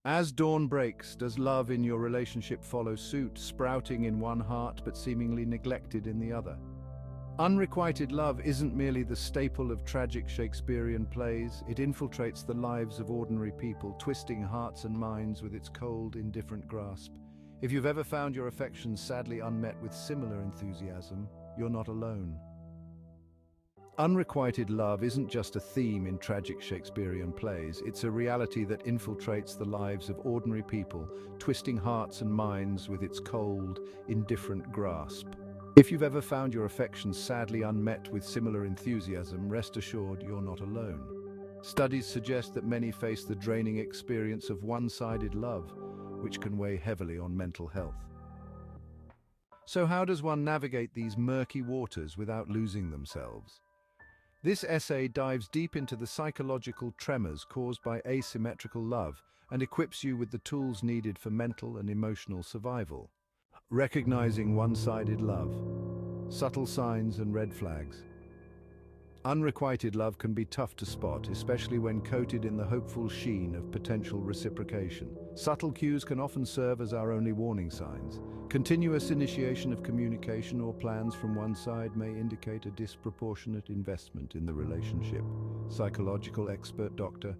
As dawn breaks, does love in your relationship follow suit, sprouting in one heart but seemingly neglected in the other? Unrequited love isn't merely the staple of tragic Shakespearean plays, it infiltrates the lives of ordinary people, twisting hearts and minds with its cold, indifferent grasp. If you've ever found your affections sadly unmet with similar enthusiasm, you're not alone. Unrequited love isn't just a theme in tragic Shakespearean plays, it's a reality that infiltrates the lives of ordinary people, twisting hearts and minds with its cold, indifferent grasp. If you've ever found your affections sadly unmet with similar enthusiasm, rest assured you're not alone. Studies suggest that many face the draining experience of one-sided love, which can weigh heavily on mental health. So how does one navigate these murky waters without losing themselves? This essay dives deep into the psychological tremors caused by asymmetrical love and equips you with the tools needed for mental and emotional survival. Recognizing one-sided love, subtle signs and red flags. Unrequited love can be tough to spot, especially when coated in the hopeful sheen of potential reciprocation. Subtle cues can often serve as our only warning signs. Continuous initiation of communication or plans from one side may indicate a disproportionate investment in the relationship. Psychological expert Dr.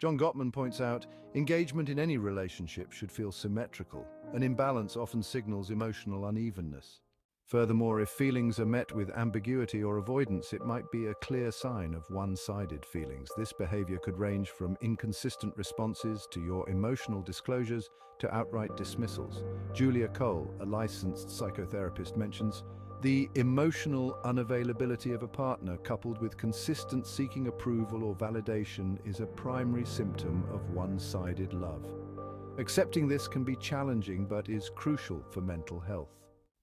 John Gottman points out, engagement in any relationship should feel symmetrical. An imbalance often signals emotional unevenness. Furthermore, if feelings are met with ambiguity or avoidance, it might be a clear sign of one-sided feelings. This behavior could range from inconsistent responses to your emotional disclosures to outright dismissals. Julia Cole, a licensed psychotherapist, mentions the emotional unavailability of a partner coupled with consistent seeking approval or validation is a primary symptom of one-sided love. Accepting this can be challenging but is crucial for mental health.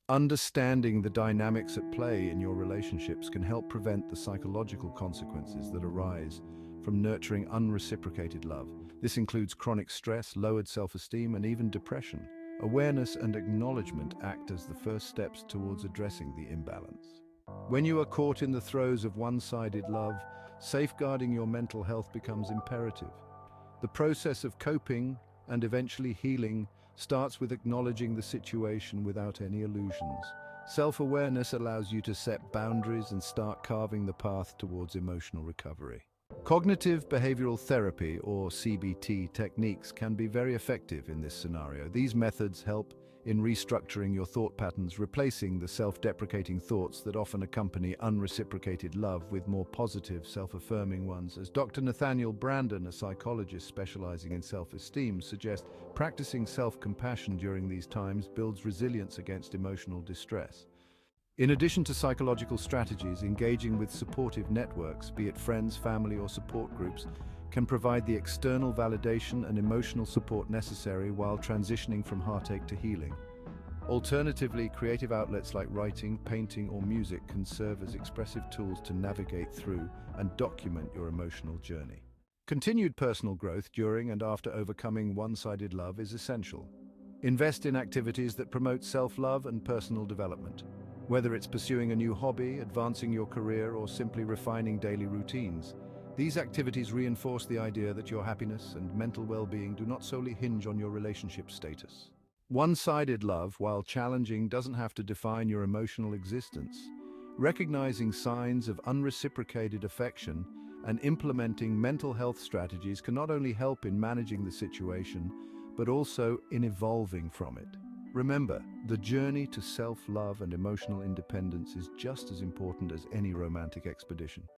Understanding the dynamics at play in your relationships can help prevent the psychological consequences that arise from nurturing unreciprocated love. This includes chronic stress, lowered self-esteem, and even depression. Awareness and acknowledgement act as the first steps towards addressing the imbalance. When you are caught in the throes of one-sided love, safeguarding your mental health becomes imperative. The process of coping and eventually healing starts with acknowledging the situation without any illusions. Self-awareness allows you to set boundaries and start carving the path towards emotional recovery. Cognitive behavioral therapy, or CBT, techniques can be very effective in this scenario. These methods help in restructuring your thought patterns, replacing the self-deprecating thoughts that often accompany unreciprocated love with more positive, self-affirming ones. As Dr. Nathaniel Brandon, a psychologist specializing in self-esteem, suggests, practicing self-compassion during these times builds resilience against emotional distress. In addition to psychological strategies, engaging with supportive networks, be it friends, family, or support groups, can provide the external validation and emotional support necessary while transitioning from heartache to healing. Alternatively, creative outlets like writing, painting, or music can serve as expressive tools to navigate through and document your emotional journey. Continued personal growth during and after overcoming one-sided love is essential. Invest in activities that promote self-love and personal development. Whether it's pursuing a new hobby, advancing your career, or simply refining daily routines, these activities reinforce the idea that your happiness and mental well-being do not solely hinge on your relationship status. One-sided love, while challenging, doesn't have to define your emotional existence. Recognizing signs of unreciprocated affection and implementing mental health strategies can not only help in managing the situation, but also in evolving from it. Remember, the journey to self-love and emotional independence is just as important as any romantic expedition.